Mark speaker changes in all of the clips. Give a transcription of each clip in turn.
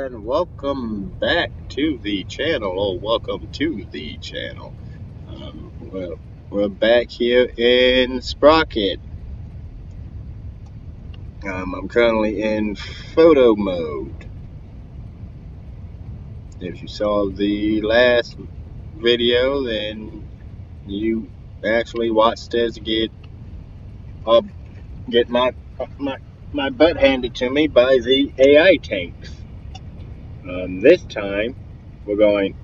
Speaker 1: and welcome back to the channel, or welcome to the channel. We're back here in Sprocket. I'm currently in photo mode. If you saw the last video, then you actually watched us get my butt handed to me by the AI tanks. This time, we're going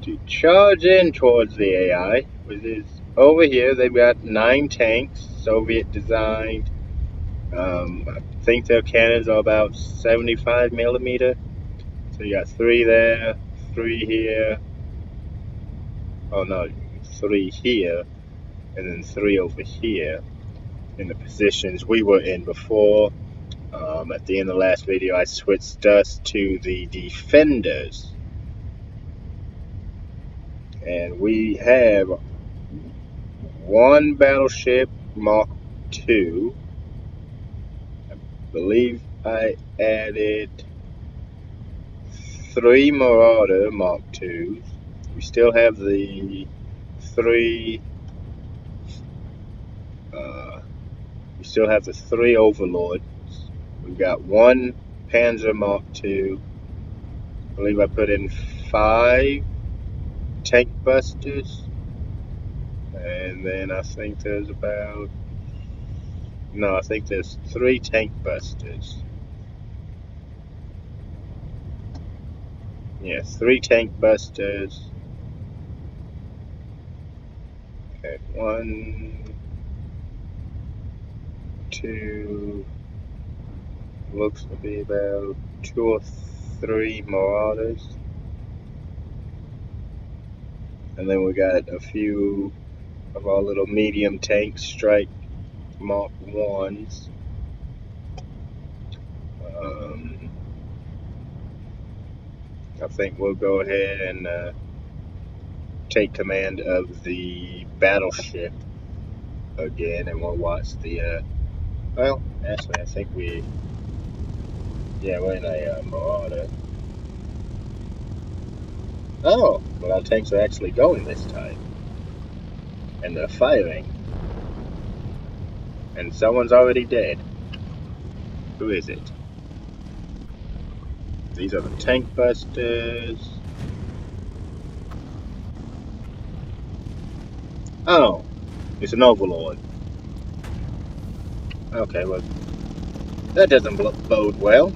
Speaker 1: to charge in towards the AI, which is over here. They've got 9 tanks, Soviet designed. I think their cannons are about 75 millimeter. So you got 3 there, 3 here. Oh no, 3 here, and then 3 over here in the positions we were in before. At the end of the last video, I switched us to the defenders. And we have 1 battleship Mark II. I believe I added 3 Marauder Mark IIs. We still have the 3. We still have the 3 Overlords. We've got 1 Panzer Mark II. I believe I put in 5 tank busters. And then I think there's about... No, I think there's 3 tank busters. Yeah, 3 tank busters. Okay, 1, 2, looks to be about 2 or 3 Marauders. And then we got a few of our little medium tank strike Mark 1s. I think we'll go ahead and take command of the battleship again, and we'll watch the, well, actually I think we're in a Marauder. Oh, well, our tanks are actually going this time. And they're firing. And someone's already dead. Who is it? These are the tank busters. Oh, it's an Overlord. Okay, well, that doesn't bode well.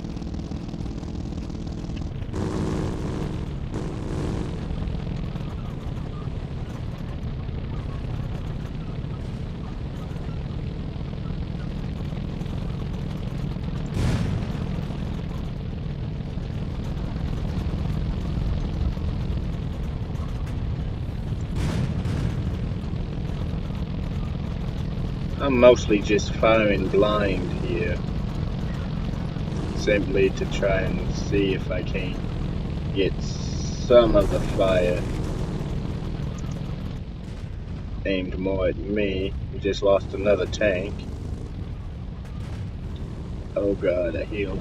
Speaker 1: I'm mostly just firing blind here, simply to try and see if I can get some of the fire aimed more at me. We just lost another tank. Oh god, I healed.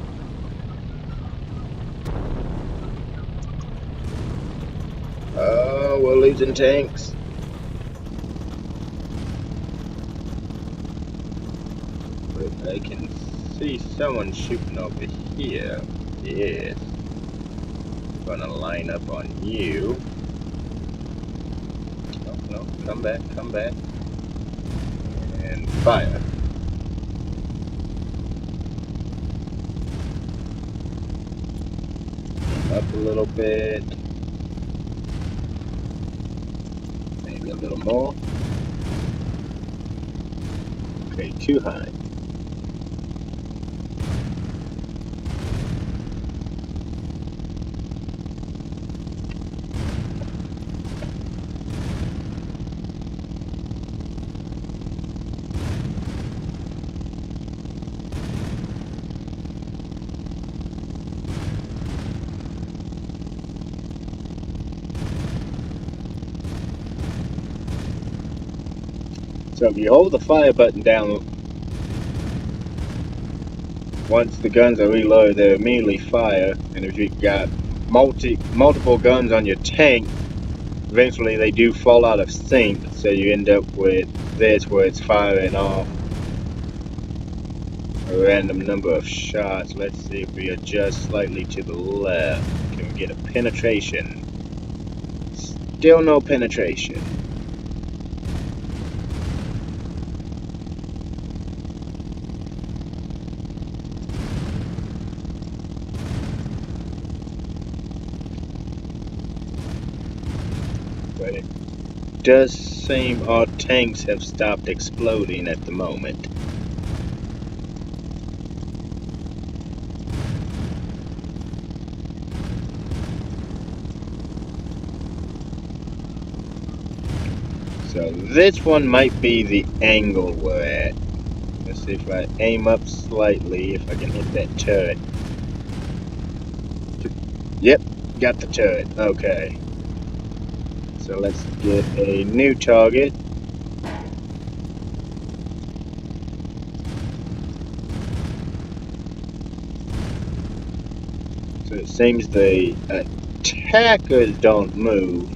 Speaker 1: Oh, we're losing tanks. I can see someone shooting over here. Yes. Gonna line up on you. Oh, no, come back. And fire. Up a little bit. Maybe a little more. Okay, too high. So if you hold the fire button down once the guns are reloaded, they immediately fire. And if you've got multiple guns on your tank, eventually they do fall out of sync, so you end up with this where it's firing off a random number of shots. Let's see if we adjust slightly to the left. Can we get a penetration? Still no penetration. But it does seem our tanks have stopped exploding at the moment. So this one might be the angle we're at. Let's see if I aim up slightly, if I can hit that turret. Yep, got the turret. Okay. So let's get a new target. So it seems the attackers don't move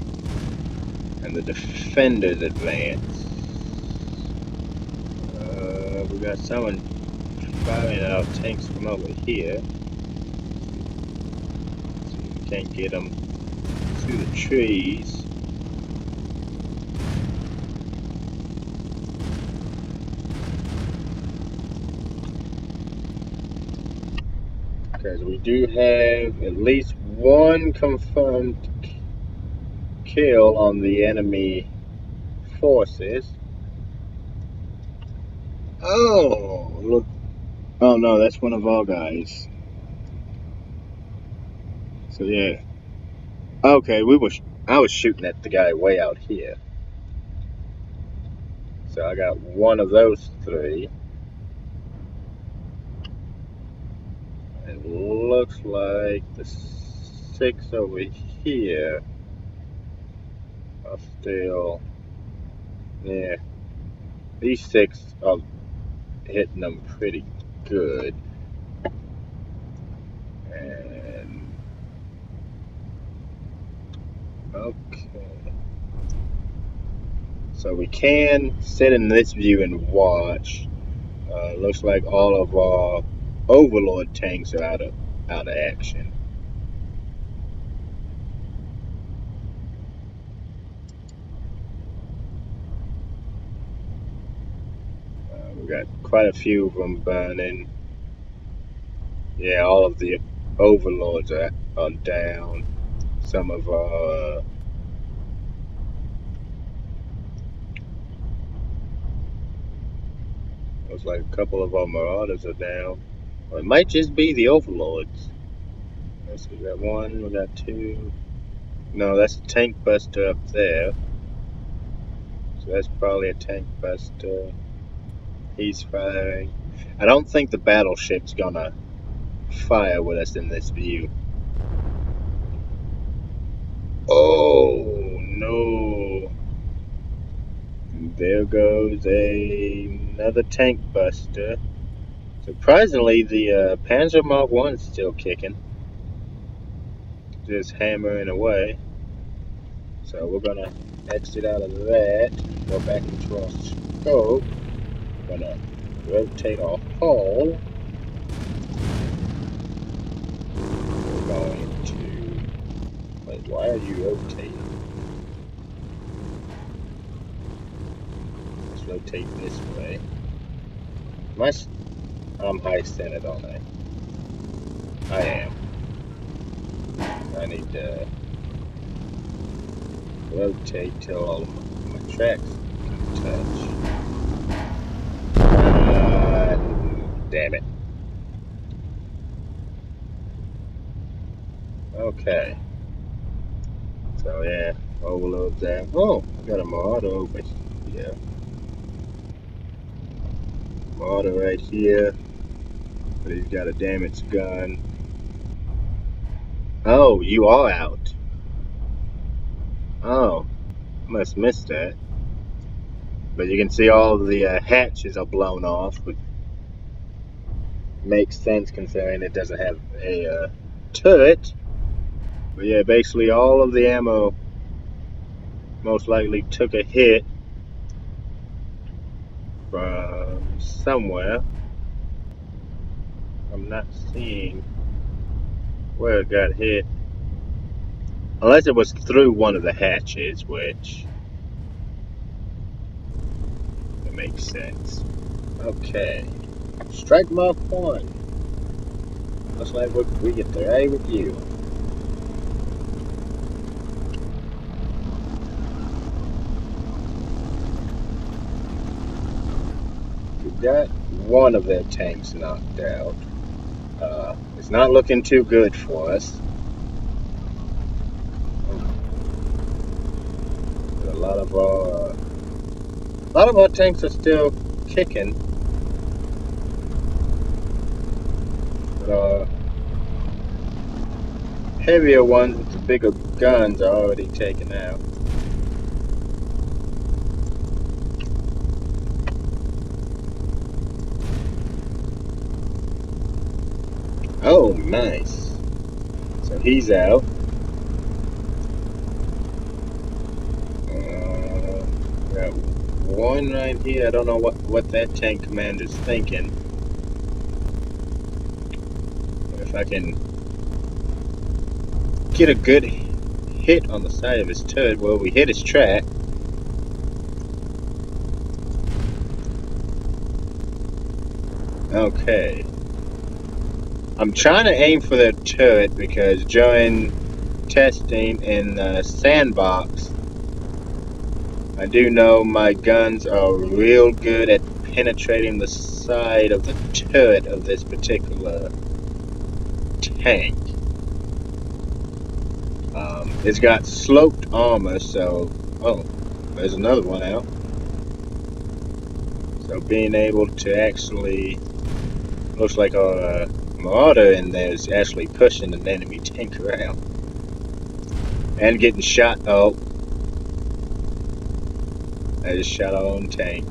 Speaker 1: and the defenders advance. We got someone firing at our tanks from over here. So we can't get them through the trees. Because we do have at least one confirmed kill on the enemy forces. Oh, look. Oh no, that's one of our guys. So yeah. Okay, I was shooting at the guy way out here. So I got one of those three. It looks like the 6 over here are still, yeah, these 6 are hitting them pretty good. And okay, so we can sit in this view and watch. Looks like all of our Overlord tanks are out of action. We got quite a few of them burning. Yeah, all of the Overlords are down. Some of our looks like a couple of our Marauders are down. Or it might just be the Overlords. Let's see, we got one, we got two. No, that's a tank buster up there. So that's probably a tank buster. He's firing. I don't think the battleship's gonna fire with us in this view. Oh no! There goes another tank buster. Surprisingly, the Panzer Mark 1's still kicking. Just hammering away. So we're gonna exit out of that, go back into our scope. Gonna rotate our hull. We're going to. Wait, why are you rotating? Let's rotate this way. I'm high centered on that. I am. I need to rotate till all of my tracks can touch. Damn it. Okay. So yeah, Overload there. Oh, I got a Marauder over here. Marauder right here. But he's got a damaged gun. Oh, you are out. Oh, must miss that. But you can see all of the hatches are blown off. But makes sense considering it doesn't have a turret. But yeah, basically all of the ammo most likely took a hit from somewhere. I'm not seeing where it got hit. Unless it was through one of the hatches, which it makes sense. Okay. Strike Mark 1. Looks like we get the A with you. We got one of their tanks knocked out. It's not looking too good for us. But a lot of our tanks are still kicking. But heavier ones with the bigger guns are already taken out. Oh, nice. So he's out. Got one right here. I don't know what that tank commander's thinking. But if I can get a good hit on the side of his turret, well, we hit his track. Okay. I'm trying to aim for their turret because during testing in the sandbox, I do know my guns are real good at penetrating the side of the turret of this particular tank. It's got sloped armor, so... Oh, there's another one out. So being able to actually... Looks like our marauder in there is actually pushing an enemy tank around. And getting shot. Oh. I just shot our own tank.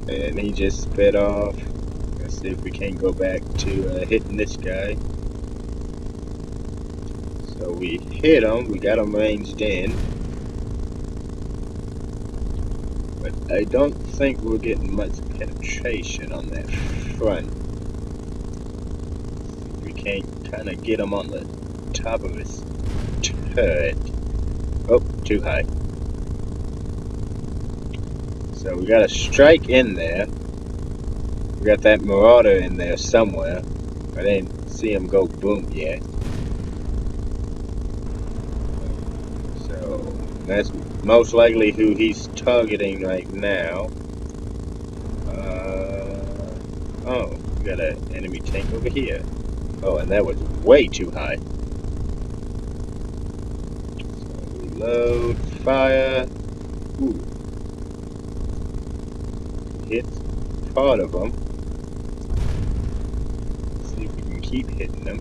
Speaker 1: And he just sped off. Let's see if we can't go back to hitting this guy. So we hit him. We got him ranged in. But I don't think we're getting much penetration on that front. We can't kind of get him on the top of his turret. Oh, too high. So we got a strike in there. We got that marauder in there somewhere. I didn't see him go boom yet. So that's most likely who he's targeting right now. Oh, we got an enemy tank over here. Oh, and that was way too high. So reload, fire. Ooh. Hit part of them. See if we can keep hitting them.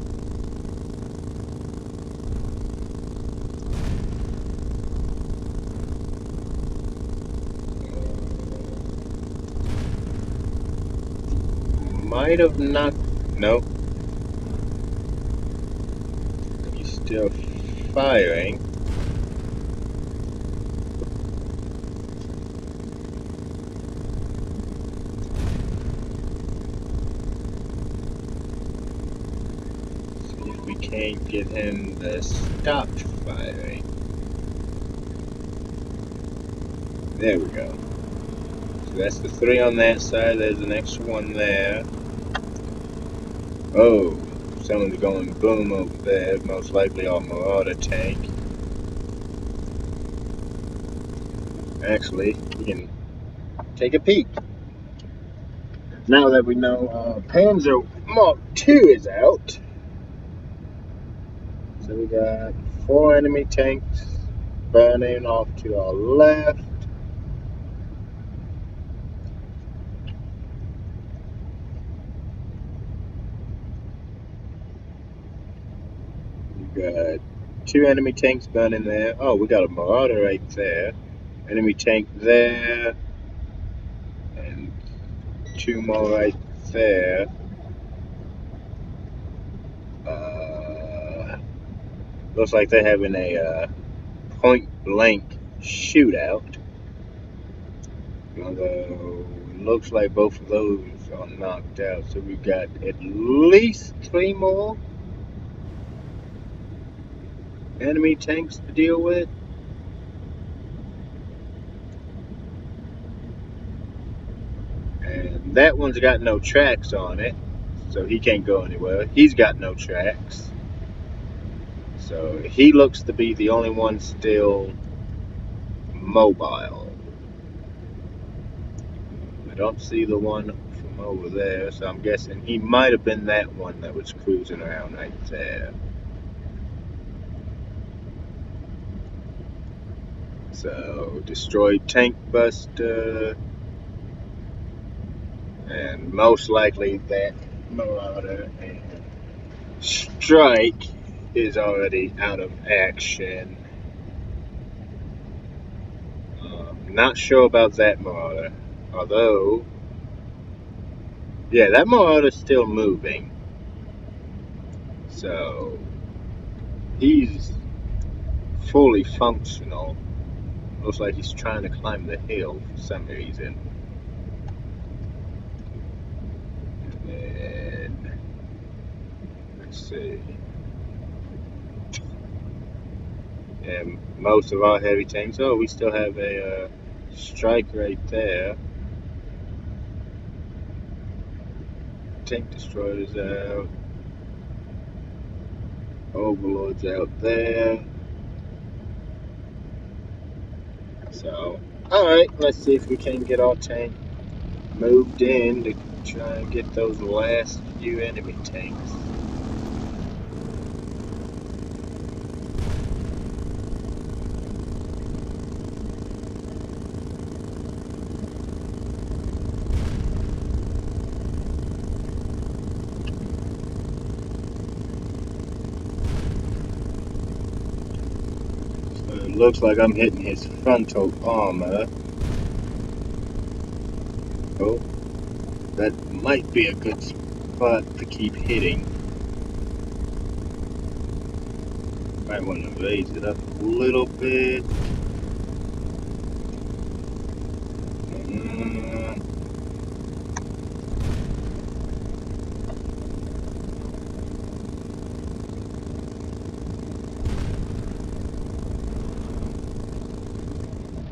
Speaker 1: Might have knocked. Nope. He's still firing. See if we can't get him to stop firing. There we go. So that's the 3 on that side. There's an extra one there. Oh, someone's going boom over there. Most likely our marauder tank. Actually, we can take a peek. Now that we know Panzer Mark II is out. So we got 4 enemy tanks burning off to our left. We got 2 enemy tanks burning there. Oh, we got a marauder right there. Enemy tank there. two more right there. Looks like they're having a point blank shootout. Although looks like both of those are knocked out, so we got at least 3 more enemy tanks to deal with. And that one's got no tracks on it, so he can't go anywhere. He's got no tracks. So he looks to be the only one still mobile. I don't see the one from over there, so I'm guessing he might have been that one that was cruising around right there. So, destroyed tank buster, and most likely that Marauder and Strike is already out of action. Not sure about that Marauder, although, yeah, that Marauder's still moving. So, he's fully functional. Looks like he's trying to climb the hill for some reason. And let's see. And most of our heavy tanks. Oh, we still have a Strike right there. Tank destroyers out. Overlord's out there. So, alright, let's see if we can get our tank moved in to try and get those last few enemy tanks. So it looks like I'm hitting his frontal armor. Oh, that might be a good spot to keep hitting. Might want to raise it up a little bit.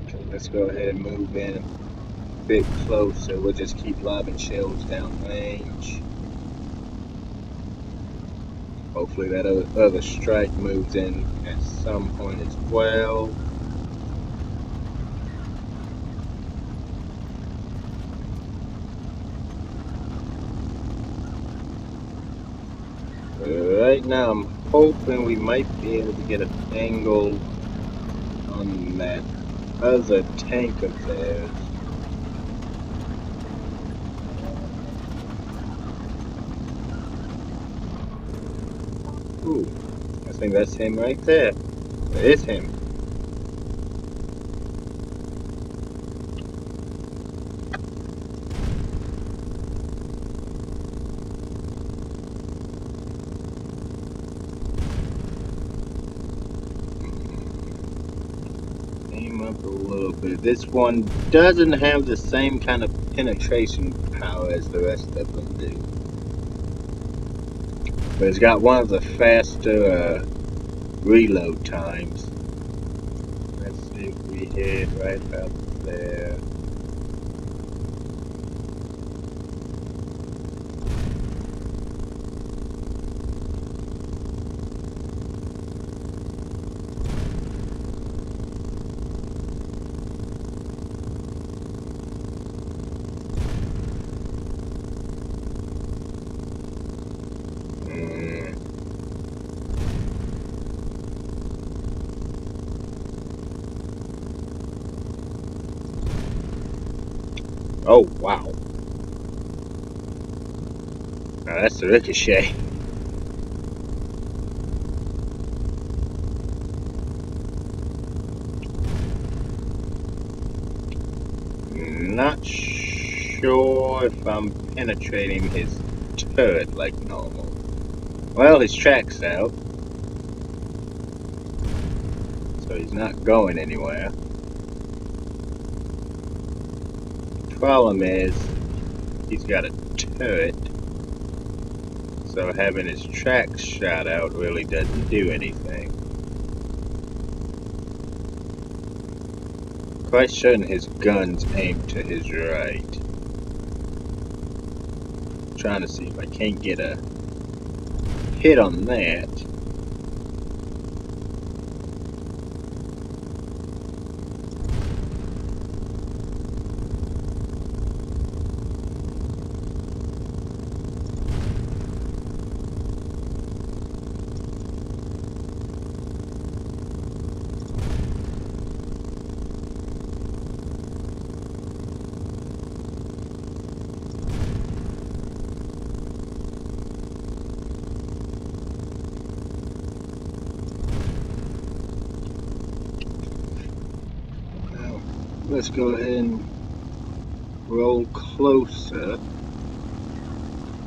Speaker 1: Okay, let's go ahead and move in a bit closer. We'll just keep lobbing shells down range. Hopefully that other strike moves in at some point as well. Right now I'm hoping we might be able to get an angle on that other tank of theirs. Ooh, I think that's him right there. It is him. Aim up a little bit. This one doesn't have the same kind of penetration power as the rest of them do. But it's got one of the faster reload times. Let's see if we hit right about there. Oh, wow. Now that's the ricochet. Not sure if I'm penetrating his turret like normal. Well, his track's out, so he's not going anywhere. Problem is, he's got a turret, so having his tracks shot out really doesn't do anything. Quite certain his gun's aimed to his right. Trying to see if I can't get a hit on that. Let's go ahead and roll closer,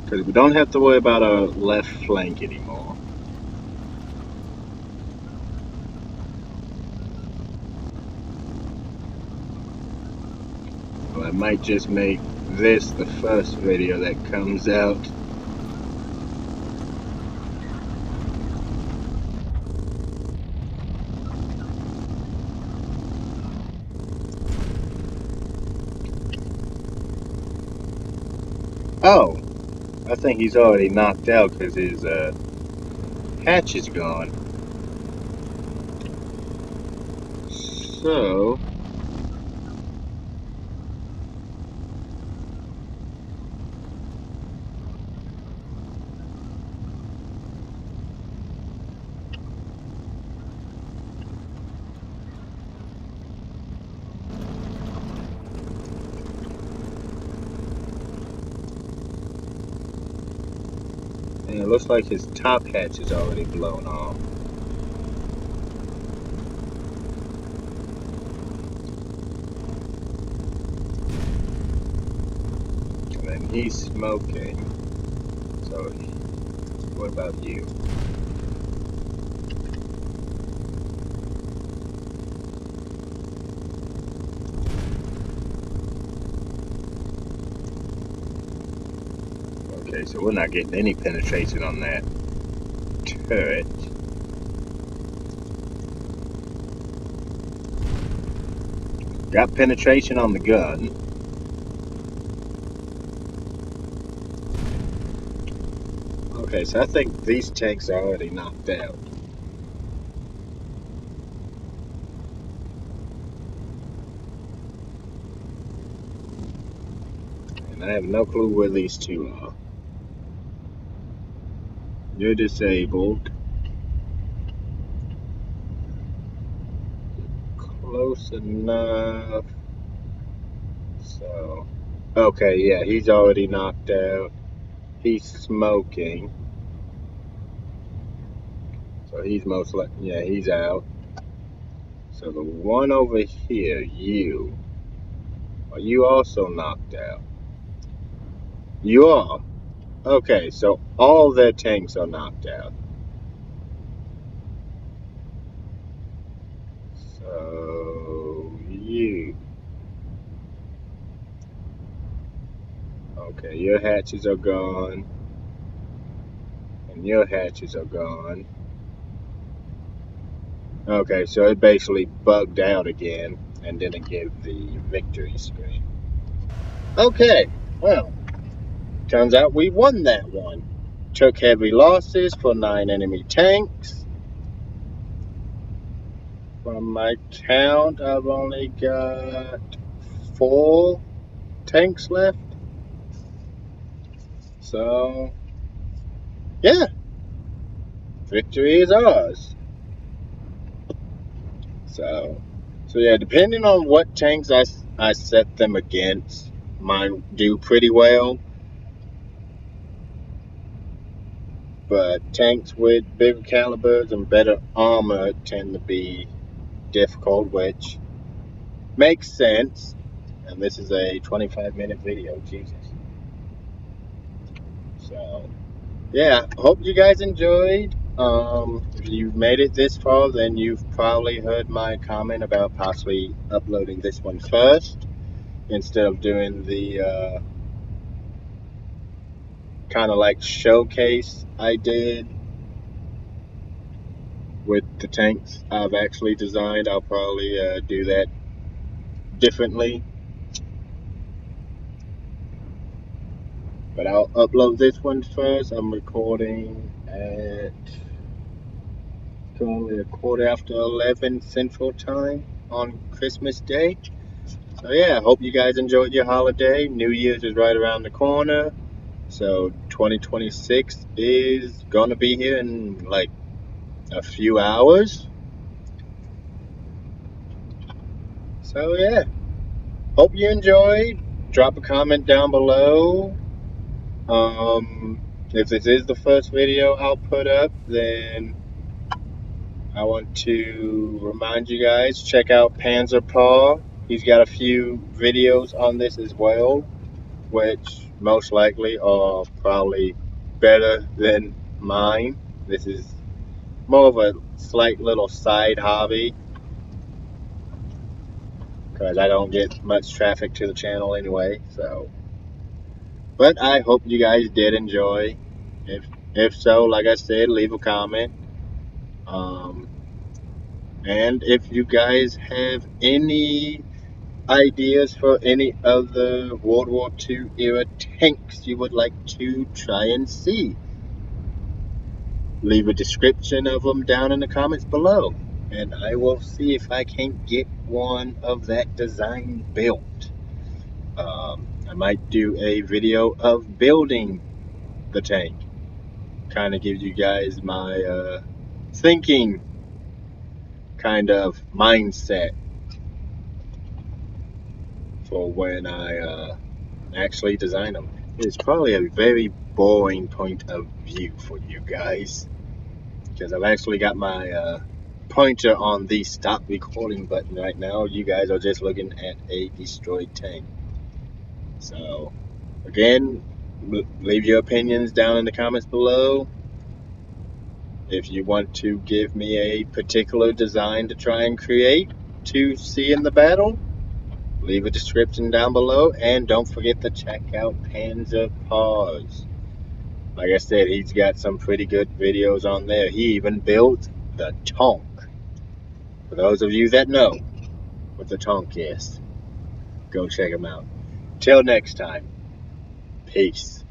Speaker 1: because we don't have to worry about our left flank anymore. Well, I might just make this the first video that comes out. Oh, I think he's already knocked out because his hatch is gone. So, and it looks like his top hatch is already blown off. And then he's smoking. So, what about you? Okay, so we're not getting any penetration on that turret. Got penetration on the gun. Okay, so I think these tanks are already knocked out. And I have no clue where these two are. You're disabled. Close enough. So, okay, yeah, he's already knocked out. He's smoking. So he's most likely, yeah, he's out. So the one over here, you, are you also knocked out? You are. Okay, so all their tanks are knocked out. So you. Okay, your hatches are gone. And your hatches are gone. Okay, so it basically bugged out again and didn't give the victory screen. Okay, well, turns out we won that one. Took heavy losses for 9 enemy tanks. From my count, I've only got 4 tanks left. So, yeah, victory is ours. So yeah, depending on what tanks I set them against, mine do pretty well. But tanks with bigger calibers and better armor tend to be difficult, which makes sense. and this is a 25-minute video. Jesus. So, yeah, hope you guys enjoyed. If you've made it this far, then you've probably heard my comment about possibly uploading this one first instead of doing the kind of like showcase I did with the tanks I've actually designed. I'll probably do that differently. But I'll upload this one first. I'm recording at currently a quarter after 11 Central Time on Christmas Day. So yeah, I hope you guys enjoyed your holiday. New Year's is right around the corner. So 2026 is gonna be here in like a few hours. So yeah, hope you enjoyed. Drop a comment down below. If this is the first video I'll put up, then I want to remind you guys, check out Panzer Paw. He's got a few videos on this as well, which most likely are probably better than mine. This is more of a slight little side hobby because I don't get much traffic to the channel anyway. So, but I hope you guys did enjoy. If so, like I said, leave a comment. And if you guys have any ideas for any other World War II era tanks you would like to try and see, leave a description of them down in the comments below, and I will see if I can get one of that design built. I might do a video of building the tank, kind of give you guys my thinking kind of mindset for when I actually design them. It's probably a very boring point of view for you guys, because I've actually got my pointer on the stop recording button right now. You guys are just looking at a destroyed tank. So, again, leave your opinions down in the comments below. If you want to give me a particular design to try and create to see in the battle, leave a description down below, and don't forget to check out Panzer Paws. Like I said, he's got some pretty good videos on there. He even built the TONK. For those of you that know what the TONK is, go check him out. Till next time, peace.